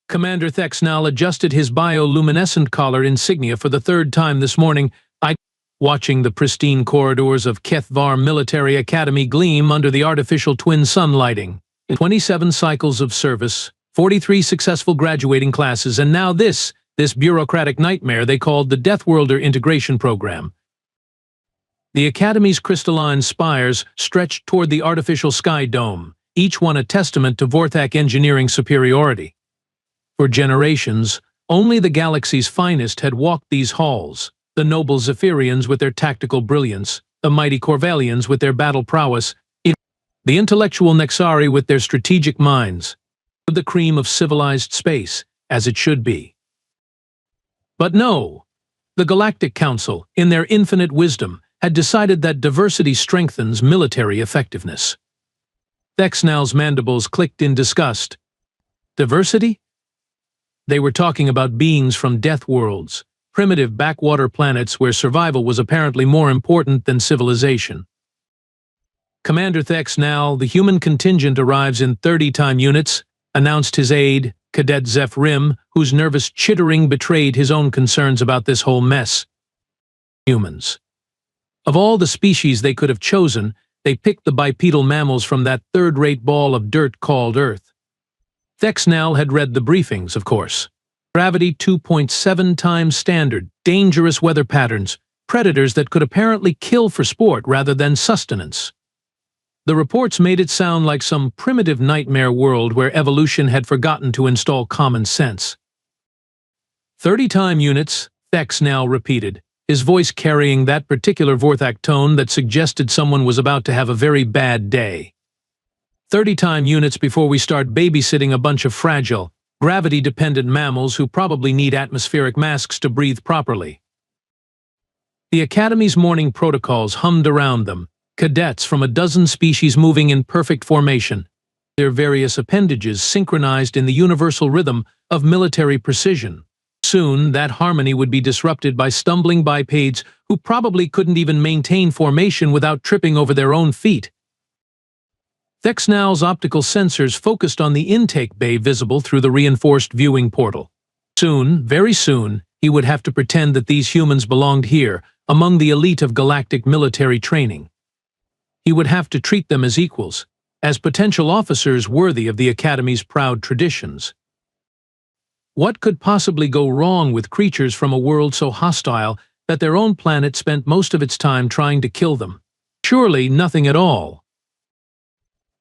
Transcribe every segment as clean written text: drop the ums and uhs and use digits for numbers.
Commander Thexnal adjusted his bioluminescent collar insignia for the third time this morning, watching the pristine corridors of Kethvar Military Academy gleam under the artificial twin sun lighting. 27 cycles of service, 43 successful graduating classes, and now this bureaucratic nightmare they called the Deathworlder Integration Program. The Academy's crystalline spires stretched toward the artificial sky dome, each one a testament to Vorthak engineering superiority. For generations, only the galaxy's finest had walked these halls, the noble Zephyrians with their tactical brilliance, the mighty Corvellians with their battle prowess, the intellectual Nexari with their strategic minds, the cream of civilized space, as it should be. But no, the Galactic Council, in their infinite wisdom, had decided that diversity strengthens military effectiveness. Thexnal's mandibles clicked in disgust. Diversity? They were talking about beings from death worlds, primitive backwater planets where survival was apparently more important than civilization. Commander Thexnal, the human contingent arrives in 30-time units, announced his aide, Cadet Zeph Rim, whose nervous chittering betrayed his own concerns about this whole mess. Humans. Of all the species they could have chosen, they picked the bipedal mammals from that third-rate ball of dirt called Earth. Thexnal had read the briefings, of course. Gravity 2.7 times standard, dangerous weather patterns, predators that could apparently kill for sport rather than sustenance. The reports made it sound like some primitive nightmare world where evolution had forgotten to install common sense. 30-time units, Thexnal repeated, his voice carrying that particular Vorthak tone that suggested someone was about to have a very bad day. 30-time units before we start babysitting a bunch of fragile, gravity-dependent mammals who probably need atmospheric masks to breathe properly. The Academy's morning protocols hummed around them, cadets from a dozen species moving in perfect formation, their various appendages synchronized in the universal rhythm of military precision. Soon, that harmony would be disrupted by stumbling bipeds who probably couldn't even maintain formation without tripping over their own feet. Thexnal's optical sensors focused on the intake bay visible through the reinforced viewing portal. Soon, very soon, he would have to pretend that these humans belonged here, among the elite of galactic military training. He would have to treat them as equals, as potential officers worthy of the Academy's proud traditions. What could possibly go wrong with creatures from a world so hostile that their own planet spent most of its time trying to kill them? Surely nothing at all.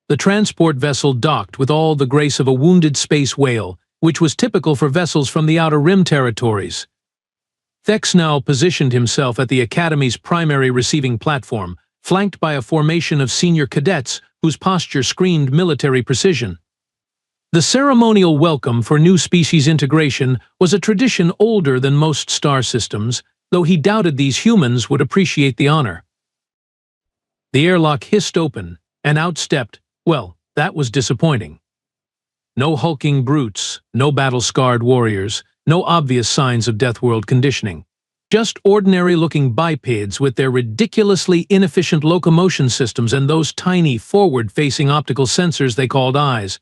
The transport vessel docked with all the grace of a wounded space whale, which was typical for vessels from the Outer Rim territories. Thexnal positioned himself at the Academy's primary receiving platform, flanked by a formation of senior cadets whose posture screamed military precision. The ceremonial welcome for new species integration was a tradition older than most star systems, though he doubted these humans would appreciate the honor. The airlock hissed open, and out stepped, well, that was disappointing. No hulking brutes, no battle-scarred warriors, no obvious signs of Deathworld conditioning. Just ordinary-looking bipeds with their ridiculously inefficient locomotion systems and those tiny, forward-facing optical sensors they called eyes.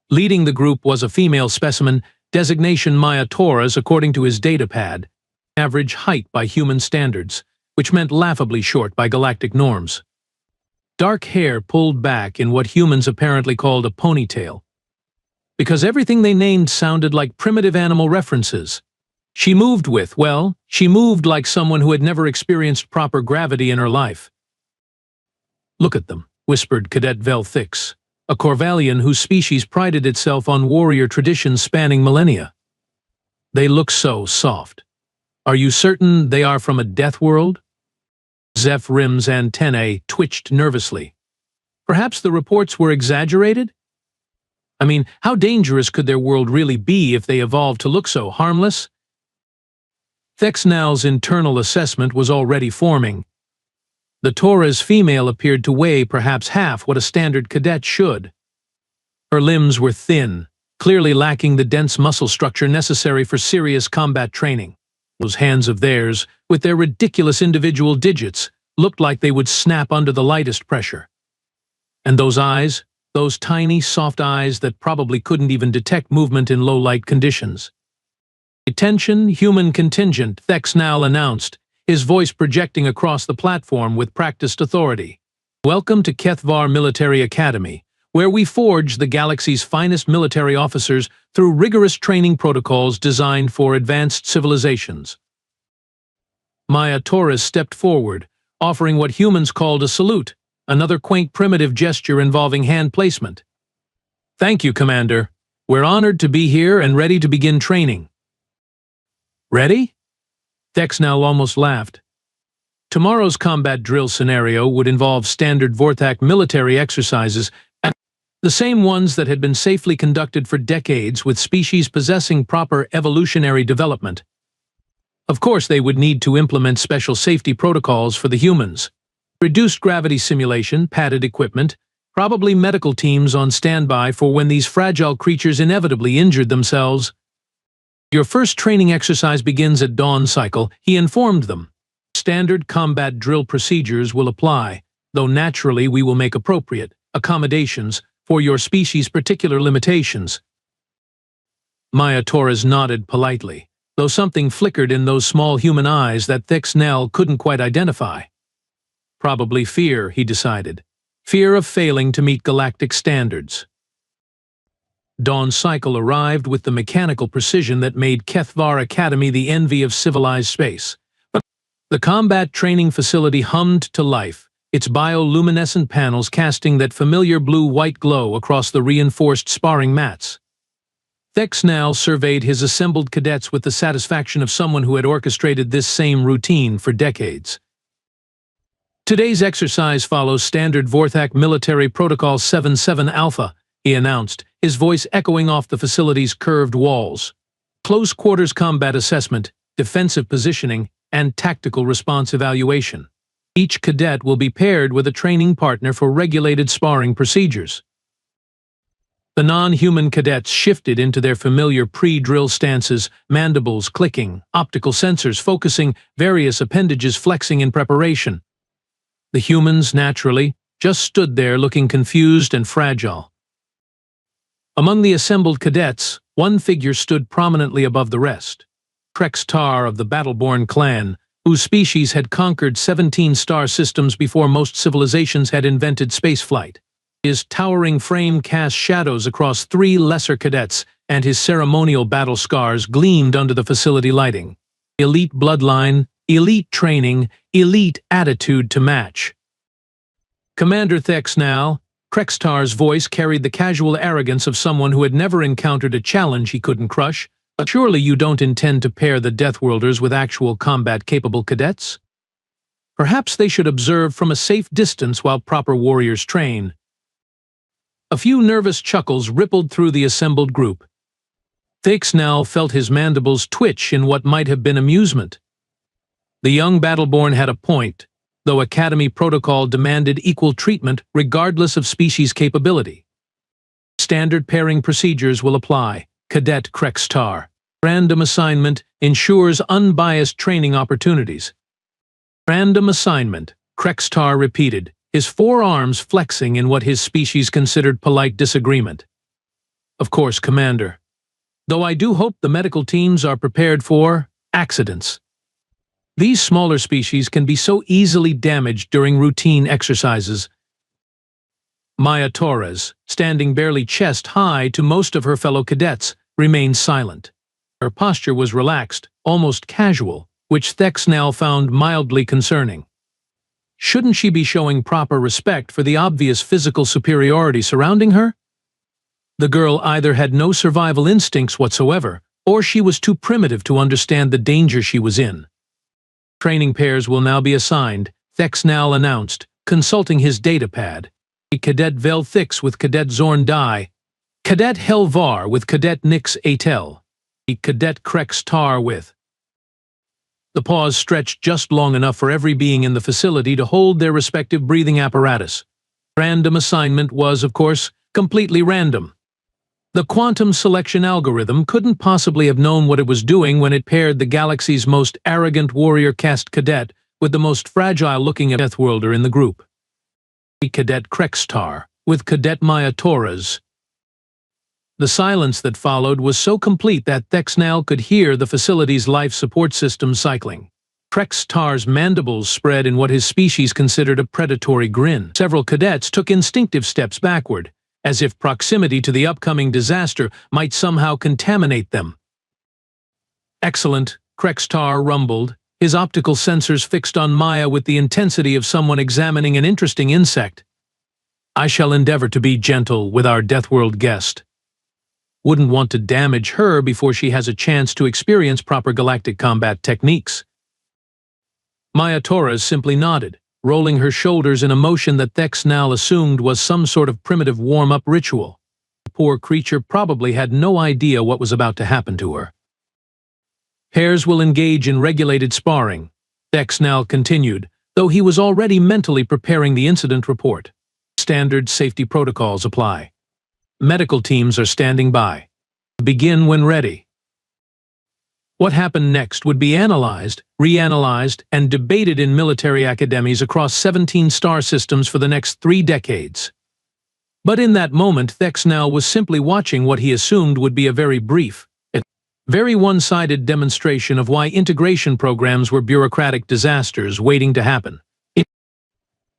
Leading the group was a female specimen, designation Maya Torres according to his datapad, average height by human standards, which meant laughably short by galactic norms. Dark hair pulled back in what humans apparently called a ponytail. Because everything they named sounded like primitive animal references. She moved like someone who had never experienced proper gravity in her life. "Look at them," whispered Cadet Vel Thix, a Corvellian whose species prided itself on warrior traditions spanning millennia. "They look so soft. Are you certain they are from a death world?" Zeph Rim's antennae twitched nervously. Perhaps the reports were exaggerated? I mean, how dangerous could their world really be if they evolved to look so harmless? Thexnal's internal assessment was already forming. The Torres female appeared to weigh perhaps half what a standard cadet should. Her limbs were thin, clearly lacking the dense muscle structure necessary for serious combat training. Those hands of theirs, with their ridiculous individual digits, looked like they would snap under the lightest pressure. And those eyes, those tiny, soft eyes that probably couldn't even detect movement in low-light conditions. "Attention, human contingent," Thexnal announced, his voice projecting across the platform with practiced authority. "Welcome to Kethvar Military Academy, where we forge the galaxy's finest military officers through rigorous training protocols designed for advanced civilizations." Maya Torres stepped forward, offering what humans called a salute, another quaint primitive gesture involving hand placement. "Thank you, Commander. We're honored to be here and ready to begin training." "Ready?" Thexnal almost laughed. Tomorrow's combat drill scenario would involve standard Vorthak military exercises, the same ones that had been safely conducted for decades with species possessing proper evolutionary development. Of course, they would need to implement special safety protocols for the humans. Reduced gravity simulation, padded equipment, probably medical teams on standby for when these fragile creatures inevitably injured themselves. "Your first training exercise begins at dawn cycle," he informed them. "Standard combat drill procedures will apply, though naturally we will make appropriate accommodations for your species' particular limitations." Maya Torres nodded politely, though something flickered in those small human eyes that Thexnal couldn't quite identify. Probably fear, he decided. Fear of failing to meet galactic standards. Dawn cycle arrived with the mechanical precision that made Kethvar Academy the envy of civilized space. But the combat training facility hummed to life, its bioluminescent panels casting that familiar blue-white glow across the reinforced sparring mats. Thexnal surveyed his assembled cadets with the satisfaction of someone who had orchestrated this same routine for decades. "Today's exercise follows standard Vorthak Military Protocol 77 Alpha," he announced, his voice echoing off the facility's curved walls. "Close quarters combat assessment, defensive positioning, and tactical response evaluation. Each cadet will be paired with a training partner for regulated sparring procedures." The non-human cadets shifted into their familiar pre-drill stances, mandibles clicking, optical sensors focusing, various appendages flexing in preparation. The humans, naturally, just stood there looking confused and fragile. Among the assembled cadets, one figure stood prominently above the rest. Krex Tar of the Battleborn clan, whose species had conquered 17 star systems before most civilizations had invented spaceflight. His towering frame cast shadows across 3 lesser cadets, and his ceremonial battle scars gleamed under the facility lighting. Elite bloodline, elite training, elite attitude to match. "Commander Thexnal," Krextar's voice carried the casual arrogance of someone who had never encountered a challenge he couldn't crush. "Surely you don't intend to pair the Deathworlders with actual combat-capable cadets? Perhaps they should observe from a safe distance while proper warriors train." A few nervous chuckles rippled through the assembled group. Thexnal felt his mandibles twitch in what might have been amusement. The young Battleborn had a point, though Academy protocol demanded equal treatment regardless of species capability. "Standard pairing procedures will apply, Cadet Krextar. Random assignment ensures unbiased training opportunities." "Random assignment," Krextar repeated, his forearms flexing in what his species considered polite disagreement. "Of course, Commander. Though I do hope the medical teams are prepared for accidents. These smaller species can be so easily damaged during routine exercises." Maya Torres, standing barely chest-high to most of her fellow cadets, remained silent. Her posture was relaxed, almost casual, which Thexnal found mildly concerning. Shouldn't she be showing proper respect for the obvious physical superiority surrounding her? The girl either had no survival instincts whatsoever, or she was too primitive to understand the danger she was in. "Training pairs will now be assigned," Thexnal announced, consulting his datapad. "Cadet Velthix with Cadet Zorn Dai, Cadet Helvar with Cadet Nix Atel, Cadet Krex Tar with..." The pause stretched just long enough for every being in the facility to hold their respective breathing apparatus. Random assignment was, of course, completely random. The quantum selection algorithm couldn't possibly have known what it was doing when it paired the galaxy's most arrogant warrior caste cadet with the most fragile-looking Deathworlder in the group. Cadet Krextar with Cadet Maya Torres. The silence that followed was so complete that Thexnell could hear the facility's life support system cycling. Krex Tar's mandibles spread in what his species considered a predatory grin. Several cadets took instinctive steps backward, as if proximity to the upcoming disaster might somehow contaminate them. "Excellent," Krex Tar rumbled, his optical sensors fixed on Maya with the intensity of someone examining an interesting insect. "I shall endeavor to be gentle with our Deathworld guest. Wouldn't want to damage her before she has a chance to experience proper galactic combat techniques." Maya Torres simply nodded, rolling her shoulders in a motion that Thexnell assumed was some sort of primitive warm-up ritual. The poor creature probably had no idea what was about to happen to her. "Pairs will engage in regulated sparring," Thexnell continued, though he was already mentally preparing the incident report. "Standard safety protocols apply. Medical teams are standing by. Begin when ready." What happened next would be analyzed, reanalyzed, and debated in military academies across 17 star systems for the next 3 decades. But in that moment, Thexnell was simply watching what he assumed would be a very brief, very one-sided demonstration of why integration programs were bureaucratic disasters waiting to happen.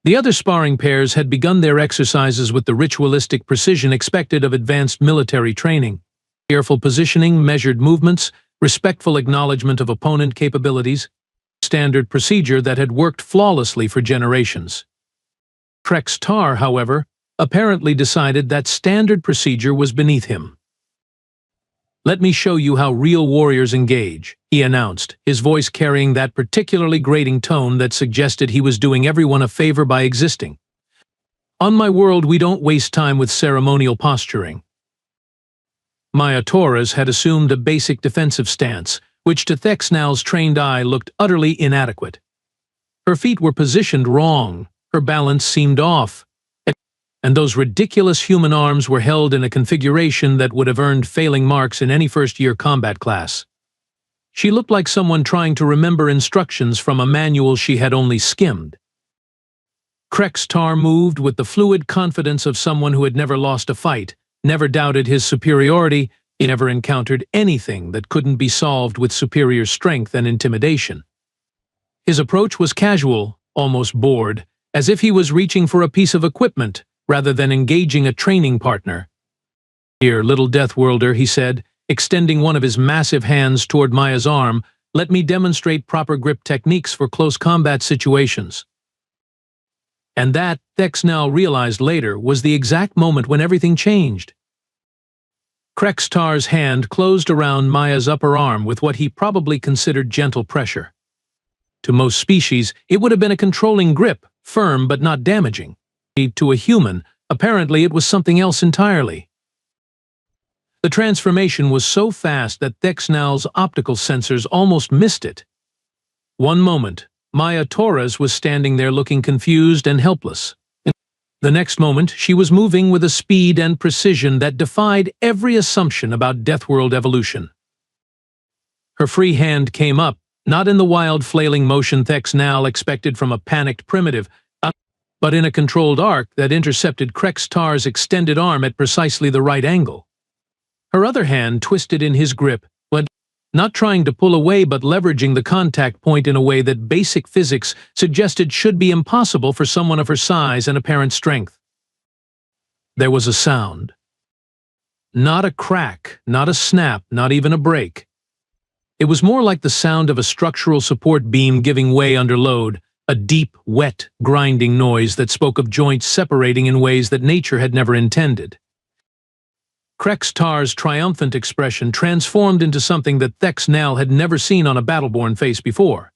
The other sparring pairs had begun their exercises with the ritualistic precision expected of advanced military training. Careful positioning, measured movements, respectful acknowledgement of opponent capabilities, standard procedure that had worked flawlessly for generations. Krex Tar, however, apparently decided that standard procedure was beneath him. "Let me show you how real warriors engage," he announced, his voice carrying that particularly grating tone that suggested he was doing everyone a favor by existing. "On my world, we don't waste time with ceremonial posturing." Maya Torres had assumed a basic defensive stance, which to Thexnell's trained eye looked utterly inadequate. Her feet were positioned wrong, her balance seemed off, and those ridiculous human arms were held in a configuration that would have earned failing marks in any first-year combat class. She looked like someone trying to remember instructions from a manual she had only skimmed. Krex Tar moved with the fluid confidence of someone who had never lost a fight, never doubted his superiority, he never encountered anything that couldn't be solved with superior strength and intimidation. His approach was casual, almost bored, as if he was reaching for a piece of equipment rather than engaging a training partner. "Here, little Deathworlder," he said, extending one of his massive hands toward Maya's arm, "let me demonstrate proper grip techniques for close combat situations." And that, Thexnell realized later, was the exact moment when everything changed. Krex Tar's hand closed around Maya's upper arm with what he probably considered gentle pressure. To most species, it would have been a controlling grip, firm but not damaging. To a human, apparently it was something else entirely. The transformation was so fast that Thexnell's optical sensors almost missed it. One moment, Maya Torres was standing there looking confused and helpless. The next moment, she was moving with a speed and precision that defied every assumption about Deathworld evolution. Her free hand came up, not in the wild flailing motion Thexnell expected from a panicked primitive, but in a controlled arc that intercepted Krex Tar's extended arm at precisely the right angle. Her other hand twisted in his grip, not trying to pull away but leveraging the contact point in a way that basic physics suggested should be impossible for someone of her size and apparent strength. There was a sound. Not a crack, not a snap, not even a break. It was more like the sound of a structural support beam giving way under load, a deep, wet, grinding noise that spoke of joints separating in ways that nature had never intended. Krex Tar's triumphant expression transformed into something that Thexnell had never seen on a battleborn face before.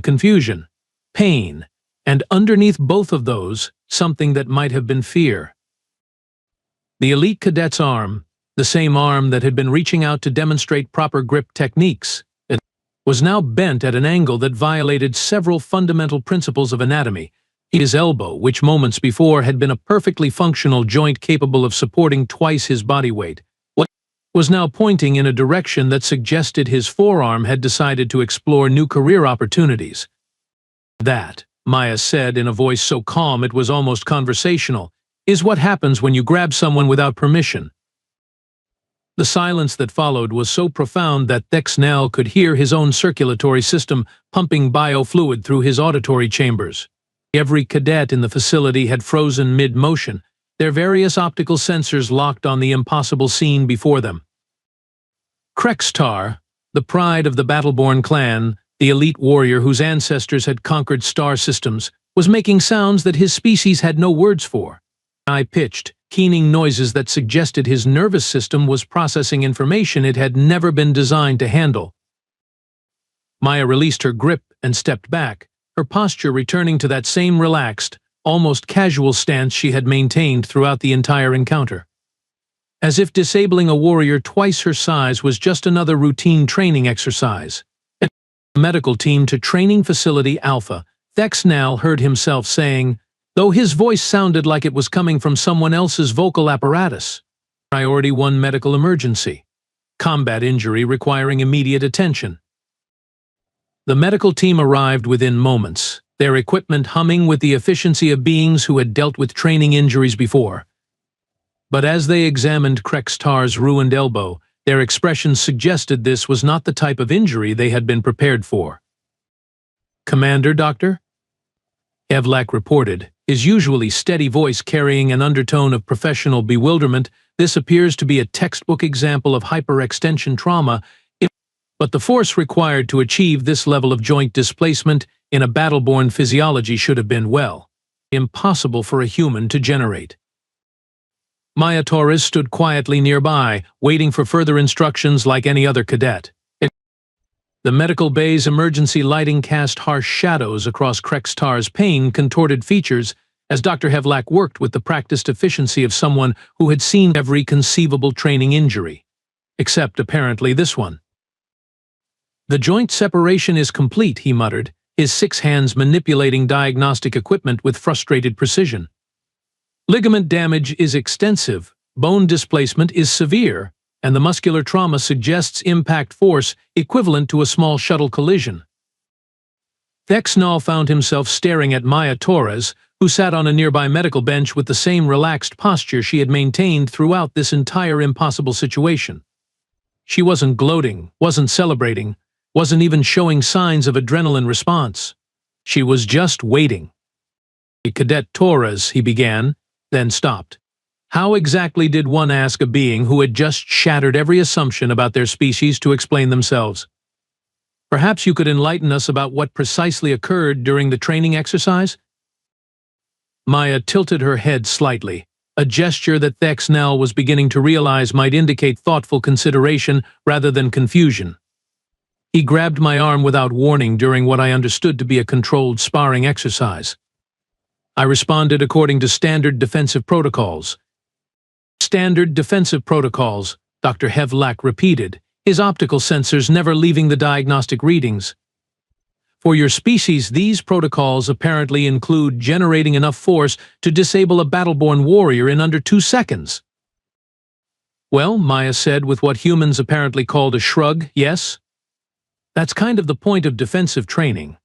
Confusion, pain, and underneath both of those, something that might have been fear. The elite cadet's arm, the same arm that had been reaching out to demonstrate proper grip techniques, was now bent at an angle that violated several fundamental principles of anatomy. His elbow, which moments before had been a perfectly functional joint capable of supporting twice his body weight, was now pointing in a direction that suggested his forearm had decided to explore new career opportunities. "That," Maya said in a voice so calm it was almost conversational, is what happens when you grab someone without permission. The silence that followed was so profound that Thexnell could hear his own circulatory system pumping biofluid through his auditory chambers. Every cadet in the facility had frozen mid-motion, their various optical sensors locked on the impossible scene before them. Krextar, the pride of the Battleborn clan, the elite warrior whose ancestors had conquered star systems, was making sounds that his species had no words for. High-pitched, keening noises that suggested his nervous system was processing information it had never been designed to handle. Maya released her grip and stepped back, her posture returning to that same relaxed, almost casual stance she had maintained throughout the entire encounter. As if disabling a warrior twice her size was just another routine training exercise. At the medical team to Training Facility Alpha, Thexnell heard himself saying, though his voice sounded like it was coming from someone else's vocal apparatus. Priority 1 medical emergency. Combat injury requiring immediate attention. The medical team arrived within moments, their equipment humming with the efficiency of beings who had dealt with training injuries before. But as they examined Krextar's ruined elbow, their expressions suggested this was not the type of injury they had been prepared for. "Commander, Doctor?" Evlak reported, his usually steady voice carrying an undertone of professional bewilderment. This appears to be a textbook example of hyperextension trauma, but the force required to achieve this level of joint displacement in a Battleborn physiology should have been, well, impossible for a human to generate. Maya Torres stood quietly nearby, waiting for further instructions like any other cadet. The medical bay's emergency lighting cast harsh shadows across Krextar's pain-contorted features as Dr. Hevlak worked with the practiced efficiency of someone who had seen every conceivable training injury. Except, apparently, this one. "The joint separation is complete," he muttered, his 6 hands manipulating diagnostic equipment with frustrated precision. "Ligament damage is extensive, bone displacement is severe, and the muscular trauma suggests impact force equivalent to a small shuttle collision." Thexnell found himself staring at Maya Torres, who sat on a nearby medical bench with the same relaxed posture she had maintained throughout this entire impossible situation. She wasn't gloating, wasn't celebrating, wasn't even showing signs of adrenaline response. She was just waiting. "Cadet Torres," he began, then stopped. How exactly did one ask a being who had just shattered every assumption about their species to explain themselves? "Perhaps you could enlighten us about what precisely occurred during the training exercise?" Maya tilted her head slightly, a gesture that Thexnell was beginning to realize might indicate thoughtful consideration rather than confusion. He grabbed my arm without warning during what I understood to be a controlled sparring exercise. I responded according to standard defensive protocols. "Standard defensive protocols," Dr. Hevlak repeated, his optical sensors never leaving the diagnostic readings. "For your species, these protocols apparently include generating enough force to disable a Battleborn warrior in under 2 seconds. "Well," Maya said with what humans apparently called a shrug, "yes. That's kind of the point of defensive training."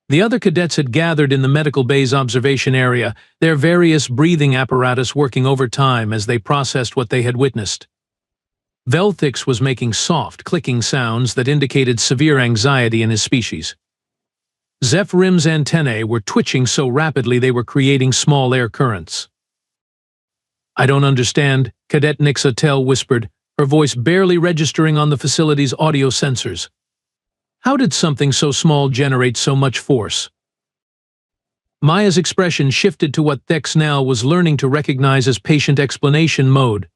The other cadets had gathered in the medical bay's observation area, their various breathing apparatus working overtime as they processed what they had witnessed. Velthix was making soft, clicking sounds that indicated severe anxiety in his species. Zephrim's antennae were twitching so rapidly they were creating small air currents. "I don't understand," Cadet Nixotel whispered, her voice barely registering on the facility's audio sensors. "How did something so small generate so much force?" Maya's expression shifted to what Thexnell was learning to recognize as patient explanation mode.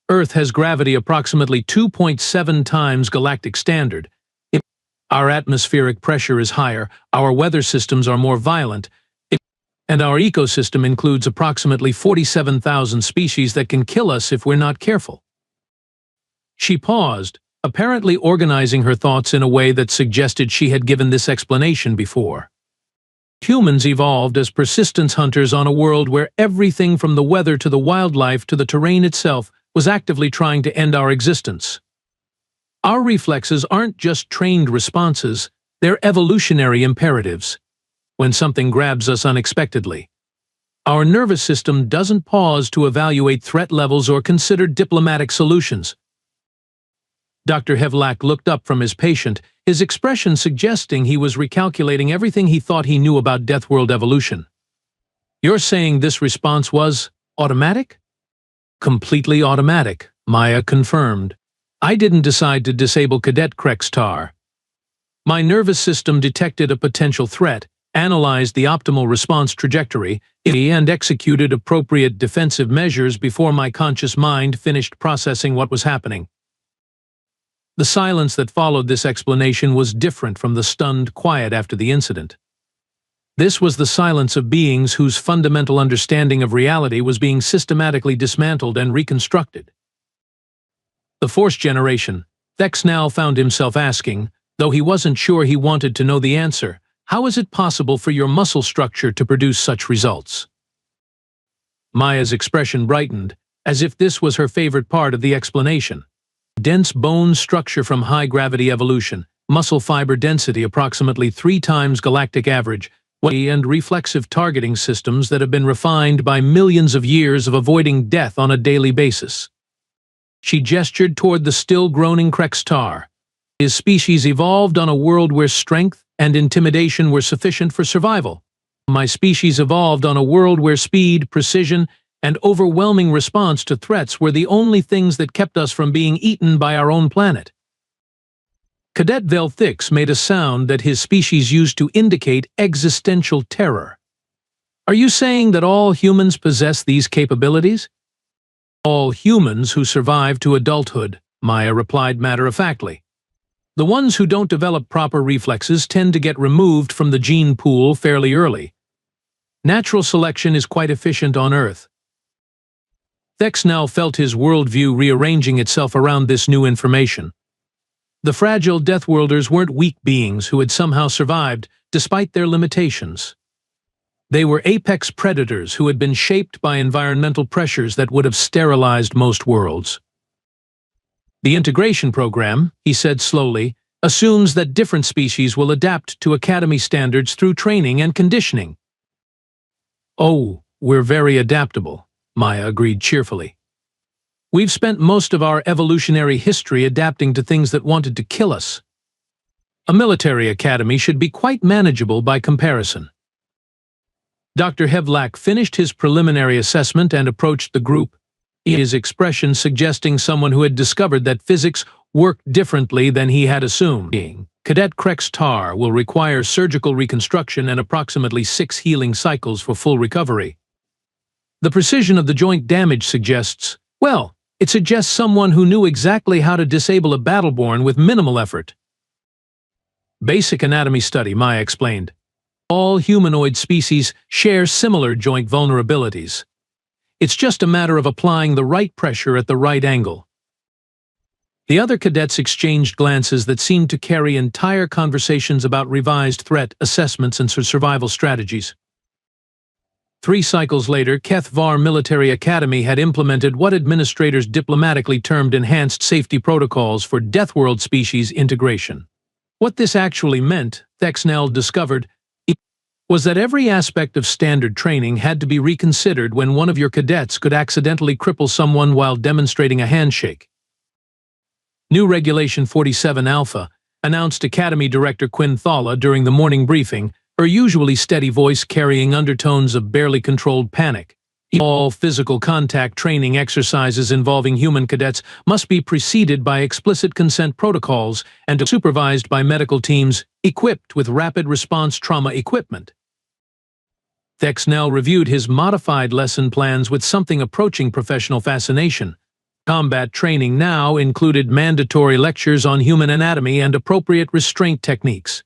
"Earth has gravity approximately 2.7 times galactic standard. Our atmospheric pressure is higher, our weather systems are more violent, and our ecosystem includes approximately 47,000 species that can kill us if we're not careful." She paused, apparently organizing her thoughts in a way that suggested she had given this explanation before. Humans evolved as persistence hunters on a world where everything from the weather to the wildlife to the terrain itself was actively trying to end our existence. Our reflexes aren't just trained responses, they're evolutionary imperatives. When something grabs us unexpectedly, Our nervous system doesn't pause to evaluate threat levels or consider diplomatic solutions. Dr. Hevlak looked up from his patient, his expression suggesting he was recalculating everything he thought he knew about Deathworld evolution. You're saying this response was automatic? Completely automatic, Maya confirmed. I didn't decide to disable Cadet Krextar. My nervous system detected a potential threat, analyzed the optimal response trajectory, and executed appropriate defensive measures before my conscious mind finished processing what was happening. The silence that followed this explanation was different from the stunned quiet after the incident. This was the silence of beings whose fundamental understanding of reality was being systematically dismantled and reconstructed. The Force generation, Thex now found himself asking, though he wasn't sure he wanted to know the answer, how is it possible for your muscle structure to produce such results? Maya's expression brightened, as if this was her favorite part of the explanation. Dense bone structure from high-gravity evolution, muscle fiber density approximately 3 times galactic average, and reflexive targeting systems that have been refined by millions of years of avoiding death on a daily basis. She gestured toward the still groaning Krextar. His species evolved on a world where strength and intimidation were sufficient for survival. My species evolved on a world where speed, precision, and overwhelming response to threats were the only things that kept us from being eaten by our own planet. Cadet Velthix made a sound that his species used to indicate existential terror. Are you saying that all humans possess these capabilities? All humans who survive to adulthood, Maya replied matter-of-factly. The ones who don't develop proper reflexes tend to get removed from the gene pool fairly early. Natural selection is quite efficient on Earth. Thex now felt his worldview rearranging itself around this new information. The fragile Deathworlders weren't weak beings who had somehow survived despite their limitations. They were apex predators who had been shaped by environmental pressures that would have sterilized most worlds. The integration program, he said slowly, assumes that different species will adapt to Academy standards through training and conditioning. Oh, we're very adaptable, Maya agreed cheerfully. We've spent most of our evolutionary history adapting to things that wanted to kill us. A military academy should be quite manageable by comparison. Dr. Hevlak finished his preliminary assessment and approached the group, his expression suggesting someone who had discovered that physics worked differently than he had assumed. Cadet Krextar will require surgical reconstruction and approximately 6 healing cycles for full recovery. The precision of the joint damage suggests, well, it suggests someone who knew exactly how to disable a battleborn with minimal effort. Basic anatomy study, Maya explained. All humanoid species share similar joint vulnerabilities. It's just a matter of applying the right pressure at the right angle. The other cadets exchanged glances that seemed to carry entire conversations about revised threat assessments and survival strategies. 3 cycles later, Kethvar Military Academy had implemented what administrators diplomatically termed enhanced safety protocols for Deathworld species integration. What this actually meant, Thexnell discovered, was that every aspect of standard training had to be reconsidered when one of your cadets could accidentally cripple someone while demonstrating a handshake. New Regulation 47 Alpha, announced Academy Director Quinn Thala during the morning briefing, her usually steady voice carrying undertones of barely controlled panic. All physical contact training exercises involving human cadets must be preceded by explicit consent protocols and supervised by medical teams equipped with rapid response trauma equipment. Thexnell reviewed his modified lesson plans with something approaching professional fascination. Combat training now included mandatory lectures on human anatomy and appropriate restraint techniques.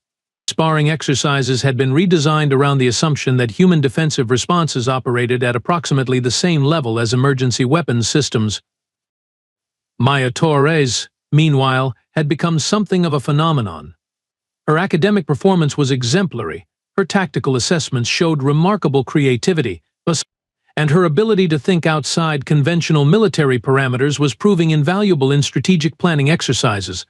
Sparring exercises had been redesigned around the assumption that human defensive responses operated at approximately the same level as emergency weapons systems. Maya Torres, meanwhile, had become something of a phenomenon. Her academic performance was exemplary, her tactical assessments showed remarkable creativity, and her ability to think outside conventional military parameters was proving invaluable in strategic planning exercises.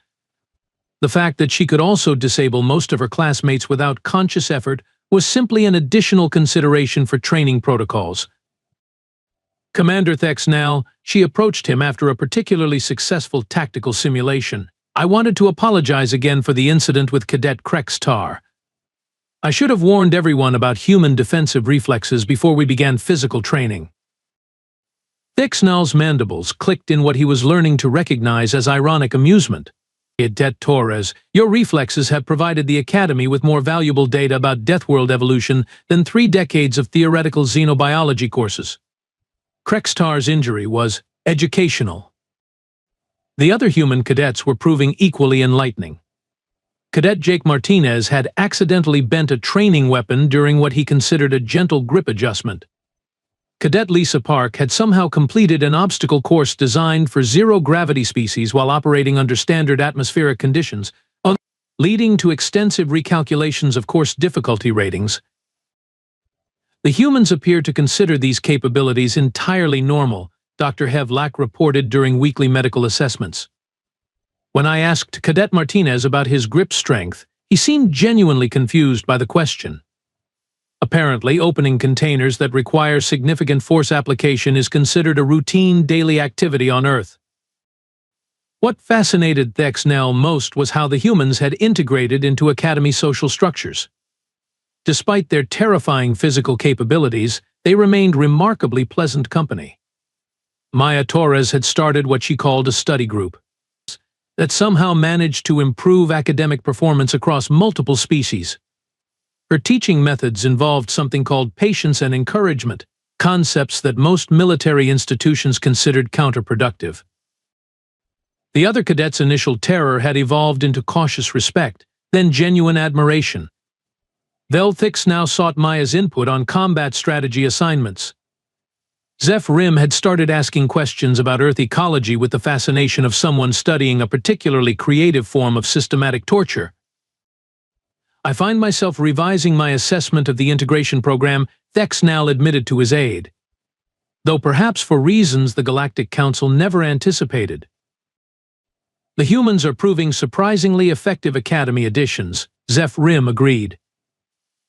The fact that she could also disable most of her classmates without conscious effort was simply an additional consideration for training protocols. Commander Thexnell, she approached him after a particularly successful tactical simulation. I wanted to apologize again for the incident with Cadet Krextar. I should have warned everyone about human defensive reflexes before we began physical training. Thexnell's mandibles clicked in what he was learning to recognize as ironic amusement. Det Torres, your reflexes have provided the Academy with more valuable data about Deathworld evolution than 3 decades of theoretical xenobiology courses. Krextar's injury was educational. The other human cadets were proving equally enlightening. Cadet Jake Martinez had accidentally bent a training weapon during what he considered a gentle grip adjustment. Cadet Lisa Park had somehow completed an obstacle course designed for zero-gravity species while operating under standard atmospheric conditions, leading to extensive recalculations of course difficulty ratings. The humans appear to consider these capabilities entirely normal, Dr. Hevlak reported during weekly medical assessments. When I asked Cadet Martinez about his grip strength, he seemed genuinely confused by the question. Apparently, opening containers that require significant force application is considered a routine daily activity on Earth. What fascinated Thexnell most was how the humans had integrated into Academy social structures. Despite their terrifying physical capabilities, they remained remarkably pleasant company. Maya Torres had started what she called a study group that somehow managed to improve academic performance across multiple species. Her teaching methods involved something called patience and encouragement, concepts that most military institutions considered counterproductive. The other cadets' initial terror had evolved into cautious respect, then genuine admiration. Velthix now sought Maya's input on combat strategy assignments. Zeph Rim had started asking questions about Earth ecology with the fascination of someone studying a particularly creative form of systematic torture. I find myself revising my assessment of the integration program, Thexnell admitted to his aide, though perhaps for reasons the Galactic Council never anticipated. The humans are proving surprisingly effective Academy additions, Zeph Rim agreed,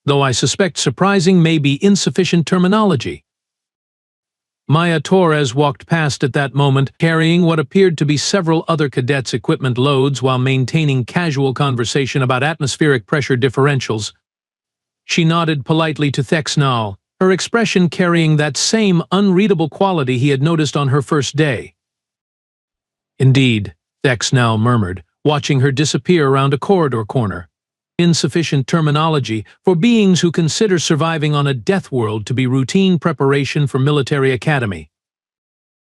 though I suspect surprising may be insufficient terminology. Maya Torres walked past at that moment, carrying what appeared to be several other cadets' equipment loads while maintaining casual conversation about atmospheric pressure differentials. She nodded politely to Thexnell, her expression carrying that same unreadable quality he had noticed on her first day. Indeed, Thexnell murmured, watching her disappear around a corridor corner. Insufficient terminology for beings who consider surviving on a death world to be routine preparation for military academy.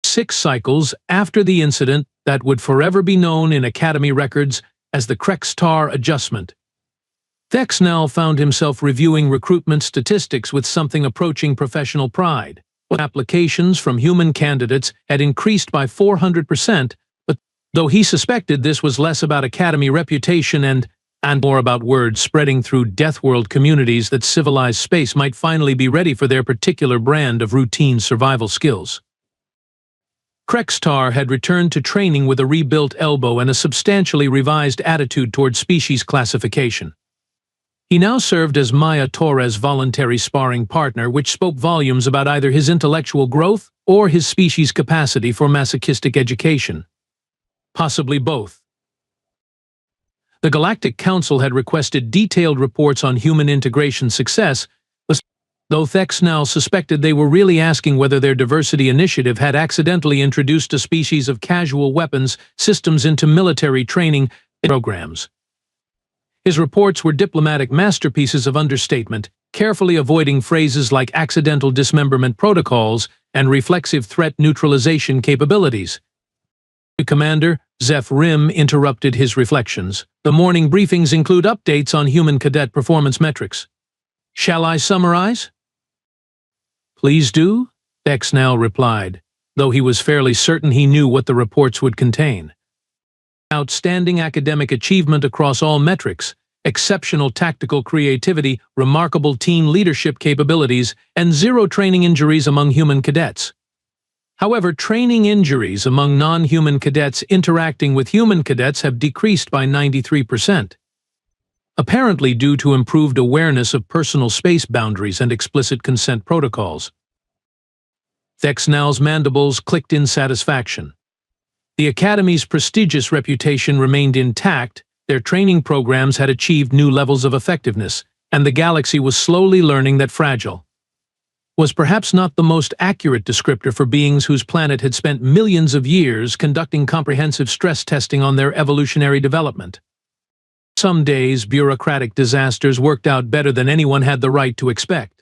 6 cycles after the incident that would forever be known in Academy records as the Krextar adjustment, Thexnell found himself reviewing recruitment statistics with something approaching professional pride. Applications from human candidates had increased by 400%, but though he suspected this was less about Academy reputation and more about word spreading through Deathworld communities that civilized space might finally be ready for their particular brand of routine survival skills. Krextar had returned to training with a rebuilt elbow and a substantially revised attitude toward species classification. He now served as Maya Torres' voluntary sparring partner, which spoke volumes about either his intellectual growth or his species' capacity for masochistic education. Possibly both. The Galactic Council had requested detailed reports on human integration success, though Thexnell suspected they were really asking whether their diversity initiative had accidentally introduced a species of casual weapons systems into military training programs. His reports were diplomatic masterpieces of understatement, carefully avoiding phrases like accidental dismemberment protocols and reflexive threat neutralization capabilities. Commander Zeph Rim interrupted his reflections. The morning briefings include updates on human cadet performance metrics. Shall I summarize? Please do, Thexnell replied, though he was fairly certain he knew what the reports would contain. Outstanding academic achievement across all metrics, exceptional tactical creativity, remarkable team leadership capabilities, and 0 training injuries among human cadets. However, training injuries among non-human cadets interacting with human cadets have decreased by 93%. apparently due to improved awareness of personal space boundaries and explicit consent protocols. Thexnell's mandibles clicked in satisfaction. The Academy's prestigious reputation remained intact, their training programs had achieved new levels of effectiveness, and the galaxy was slowly learning that fragile was perhaps not the most accurate descriptor for beings whose planet had spent millions of years conducting comprehensive stress testing on their evolutionary development. Some days, bureaucratic disasters worked out better than anyone had the right to expect.